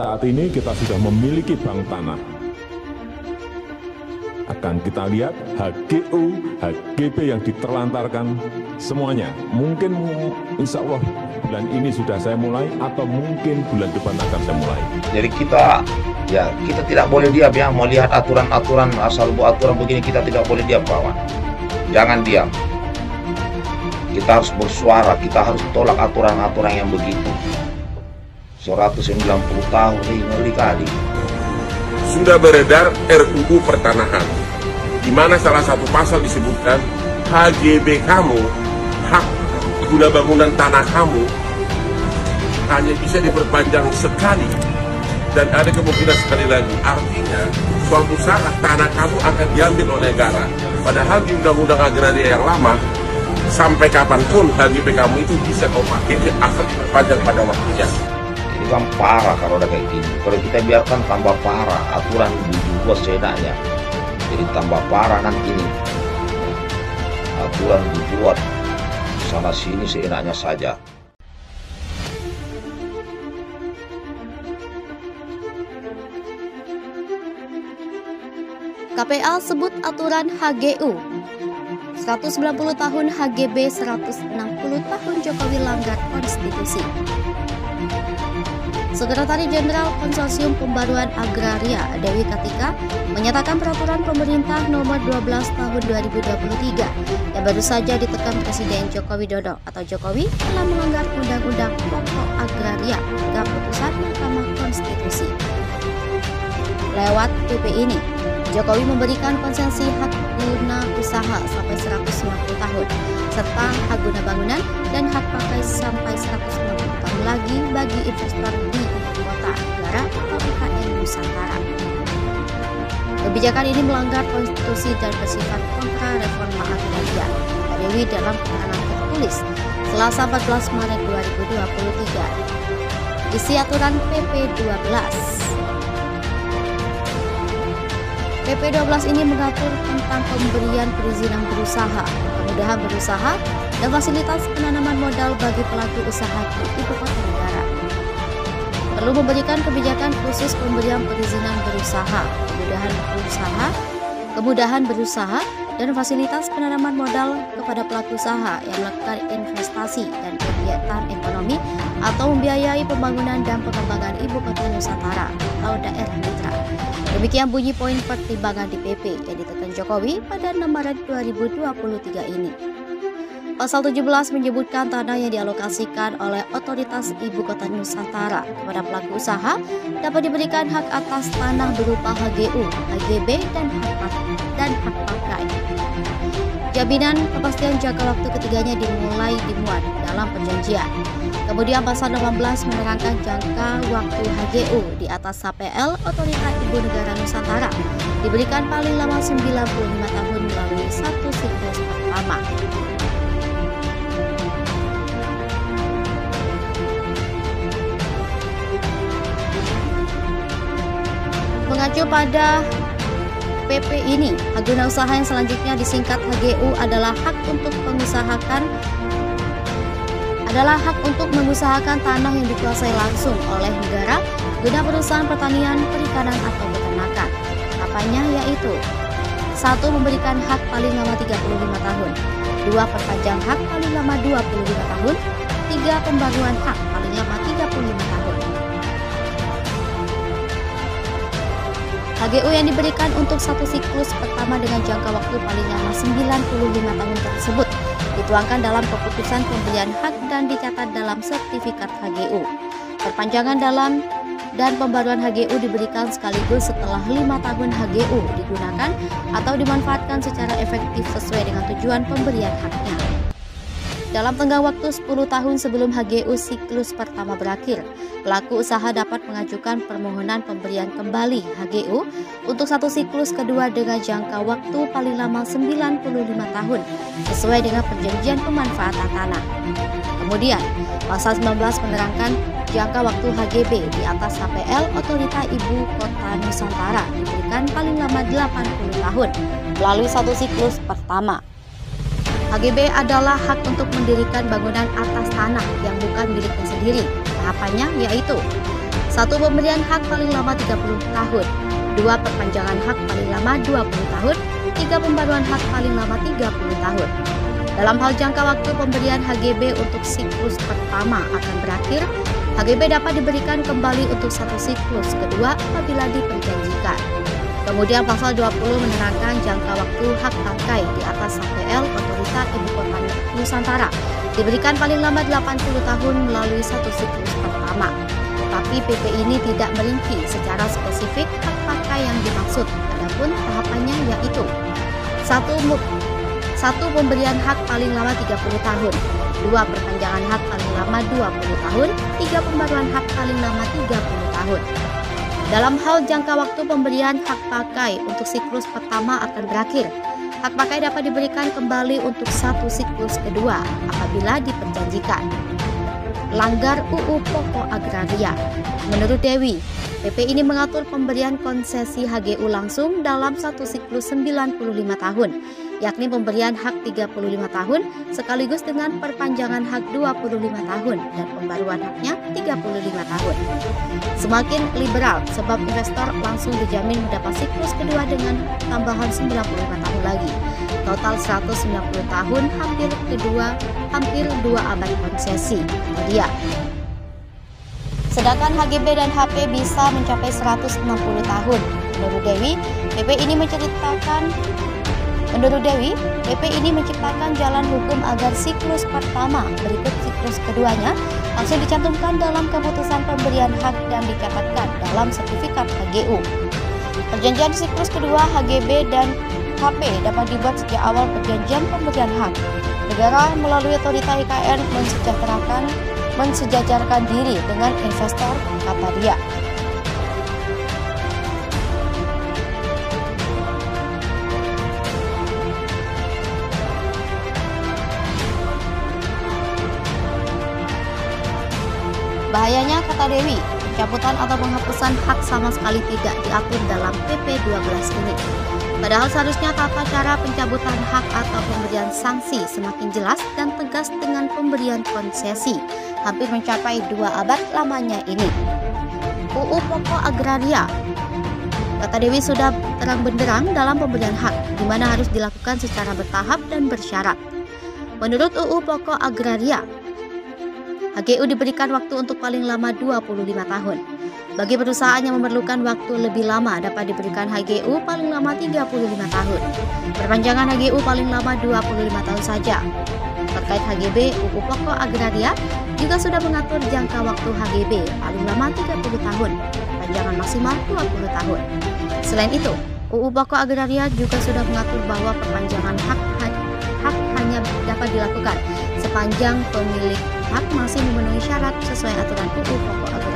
Saat ini kita sudah memiliki bank tanah. Akan kita lihat HGU, HGB yang diterlantarkan semuanya. Mungkin insya Allah bulan ini sudah saya mulai atau mungkin bulan depan akan saya mulai. Jadi kita tidak boleh diam ya, mau lihat aturan-aturan, asal buat aturan begini kita tidak boleh diam kawan. Jangan diam. Kita harus bersuara, kita harus tolak aturan-aturan yang begitu. 190 tahun ini ngeri kali. Sudah beredar RUU Pertanahan, di mana salah satu pasal disebutkan HGB kamu, hak guna bangunan tanah kamu, hanya bisa diperpanjang sekali dan ada kemungkinan sekali lagi. Artinya suatu saat tanah kamu akan diambil oleh negara. Padahal di Undang-Undang Agraria yang lama, sampai kapanpun HGB kamu itu bisa kau pakai asal diperpanjang pada waktunya. Ini kan parah kalau udah kayak gini. Kalau kita biarkan tambah parah, aturan dibuat seenaknya. Jadi tambah parah nanti ini. Aturan dibuat sana sini seenaknya saja. KPA sebut aturan HGU 190 tahun HGB 160 tahun Jokowi langgar konstitusi. Sekretari Jenderal Konsorsium Pembaruan Agraria Dewi Kartika menyatakan peraturan pemerintah nomor 12 tahun 2023 yang baru saja ditekan Presiden Joko Widodo atau Jokowi telah melanggar Undang-Undang Pokok Agraria hingga putusan Mahkamah Konstitusi. Lewat PP ini, Jokowi memberikan konsesi hak guna usaha sampai 190 tahun, serta hak guna bangunan dan hak pakai sampai 190 tahun lagi bagi investor di ibu kota negara atau IKN Nusantara. Kebijakan ini melanggar konstitusi dan bersifat kontra reforma agraria. Dewi dalam keterangan tertulis Selasa 14 Maret 2023. Isi aturan PP 12. PP 12 ini mengatur tentang pemberian perizinan berusaha, kemudahan berusaha, dan fasilitas penanaman modal bagi pelaku usaha di ibu kota negara. Perlu memberikan kebijakan khusus pemberian perizinan berusaha, kemudahan berusaha, dan fasilitas penanaman modal kepada pelaku usaha yang melakukan investasi dan kegiatan ekonomi atau membiayai pembangunan dan pengembangan ibu kota Nusantara atau daerah mitra. Demikian bunyi poin pertimbangan di PP yang ditekan Jokowi pada 6 Maret 2023 ini. Pasal 17 menyebutkan tanah yang dialokasikan oleh otoritas ibu kota Nusantara kepada pelaku usaha dapat diberikan hak atas tanah berupa HGU, HGB, dan hak pakai. Jaminan kepastian jangka waktu ketiganya dimulai dimuat dalam perjanjian. Kemudian pasal 18 menerangkan jangka waktu HGU di atas HPL Otoritas Ibu Negara Nusantara diberikan paling lama 95 tahun melalui satu siklus pertama. Mengacu pada PP ini, hak guna usaha yang selanjutnya disingkat HGU adalah hak untuk mengusahakan tanah yang dikuasai langsung oleh negara guna perusahaan pertanian, perikanan, atau peternakan. Apanya yaitu 1. Memberikan hak paling lama 35 tahun 2. Perpanjang hak paling lama 25 tahun 3. Pembaruan hak paling lama 35 tahun. HGU yang diberikan untuk satu siklus pertama dengan jangka waktu paling lama 95 tahun tersebut dituangkan dalam keputusan pembelian hak dan dicatat dalam sertifikat HGU. Perpanjangan dan pembaruan HGU diberikan sekaligus setelah 5 tahun HGU digunakan atau dimanfaatkan secara efektif sesuai dengan tujuan pemberian haknya. Dalam tenggang waktu 10 tahun sebelum HGU siklus pertama berakhir, pelaku usaha dapat mengajukan permohonan pemberian kembali HGU untuk satu siklus kedua dengan jangka waktu paling lama 95 tahun sesuai dengan perjanjian pemanfaatan tanah. Kemudian, pasal 19 menerangkan jangka waktu HGB di atas HPL Otoritas Ibu Kota Nusantara diberikan paling lama 80 tahun melalui satu siklus pertama. HGB adalah hak untuk mendirikan bangunan atas tanah yang bukan miliknya sendiri. Tahapannya yaitu 1. Pemberian hak paling lama 30 tahun. 2. Perpanjangan hak paling lama 20 tahun. 3. Pembaruan hak paling lama 30 tahun. Dalam hal jangka waktu pemberian HGB untuk siklus pertama akan berakhir, HGB dapat diberikan kembali untuk satu siklus kedua apabila diperjanjikan. Kemudian pasal 20 menerangkan jangka waktu hak pakai di atas HPL Otorita Ibu Kota Nusantara diberikan paling lama 80 tahun melalui satu siklus pertama. Tapi PP ini tidak merinci secara spesifik hak pakai yang dimaksud, adapun tahapannya yaitu 1. Pemberian hak paling lama 30 tahun. 2. Perpanjangan hak paling lama 20 tahun. 3. Pembaruan hak paling lama 30 tahun. Dalam hal jangka waktu pemberian hak pakai untuk siklus pertama akan berakhir, hak pakai dapat diberikan kembali untuk satu siklus kedua apabila diperjanjikan. Langgar UU Pokok Agraria. Menurut Dewi, PP ini mengatur pemberian konsesi HGU langsung dalam satu siklus 95 tahun, yakni pemberian hak 35 tahun sekaligus dengan perpanjangan hak 25 tahun dan pembaruan haknya 35 tahun. Semakin liberal sebab investor langsung dijamin mendapat siklus kedua dengan tambahan 95 tahun lagi. Total 190 tahun, hampir 2 abad konsesi. Dia. Sedangkan HGB dan HP bisa mencapai 160 tahun. Menurut Dewi, PP ini menciptakan jalan hukum agar siklus pertama berikut siklus keduanya langsung dicantumkan dalam keputusan pemberian hak dan dicatatkan dalam sertifikat HGU. Perjanjian siklus kedua HGB dan HP dapat dibuat sejak awal perjanjian pemberian hak. Negara melalui otorita IKN mensejajarkan diri dengan investor, kata dia. Bahayanya, kata Dewi, pencabutan atau penghapusan hak sama sekali tidak diatur dalam PP 12 ini. Padahal seharusnya tata cara pencabutan hak atau pemberian sanksi semakin jelas dan tegas dengan pemberian konsesi, hampir mencapai 2 abad lamanya ini. UU Pokok Agraria, kata Dewi, sudah terang benderang dalam pemberian hak, di mana harus dilakukan secara bertahap dan bersyarat. Menurut UU Pokok Agraria, HGU diberikan waktu untuk paling lama 25 tahun. Bagi perusahaan yang memerlukan waktu lebih lama dapat diberikan HGU paling lama 35 tahun. Perpanjangan HGU paling lama 25 tahun saja. Terkait HGB, UU Pokok Agraria juga sudah mengatur jangka waktu HGB paling lama 30 tahun, perpanjangan maksimal 20 tahun. Selain itu, UU Pokok Agraria juga sudah mengatur bahwa perpanjangan hak hanya dapat dilakukan sepanjang pemilik hak masih memenuhi syarat sesuai aturan UU Pokok Agraria.